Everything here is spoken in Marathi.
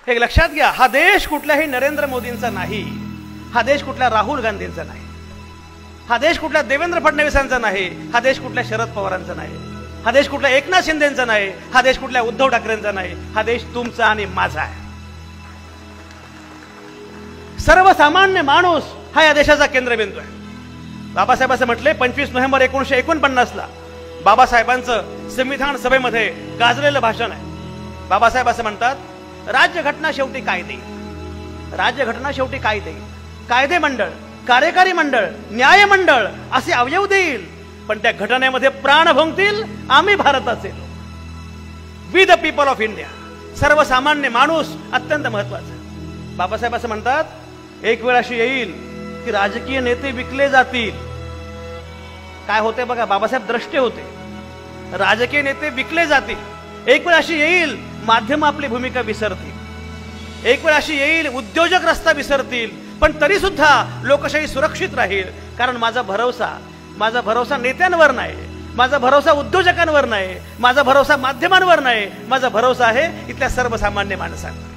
हे लक्षात घ्या, हा देश कुठल्याही नरेंद्र मोदींचा नाही, हा देश कुठल्या राहुल गांधींचा नाही, हा देश कुठल्या देवेंद्र फडणवीसांचा नाही, हा देश कुठल्या शरद पवारांचा नाही, हा देश कुठल्या एकनाथ शिंदेचा नाही, हा देश कुठल्या उद्धव ठाकरेंचा नाही, हा देश तुमचा आणि माझा आहे. सर्वसामान्य माणूस हा या देशाचा केंद्रबिंदू आहे. बाबासाहेब असं म्हटले 25 नोव्हेंबर 1949 ला बाबासाहेबांचं संविधान सभेमध्ये गाजलेलं भाषण आहे. बाबासाहेब असं म्हणतात, राज्यघटना शेवटी कायदे, राज्यघटना शेवटी कायदे, कायदे मंडळ, कार्यकारी मंडळ, न्याय मंडळ असे अवयव देईल, पण त्या घटनेमध्ये प्राण भोंगतील आम्ही भारताचे लोक, we the people of India. सर्वसामान्य माणूस अत्यंत महत्वाचा. बाबासाहेब असं म्हणतात, एक वेळ अशी येईल की राजकीय नेते विकले जातील. काय होते बघा, बाबासाहेब द्रष्टे होते. राजकीय नेते विकले जातील. एक वेळ अशी येईल माध्यम आपली भूमिका विसरतील. एक वेळ अशी येईल उद्योजक रस्ता विसरतील, पण तरी सुद्धा लोकशाही सुरक्षित राहील. कारण माझा भरोसा नेत्यांवर नाही, माझा भरोसा उद्योजकांवर नाही, माझा भरोसा माध्यमांवर नाही, माझा भरोसा आहे इथल्या सर्वसामान्य माणसांवर.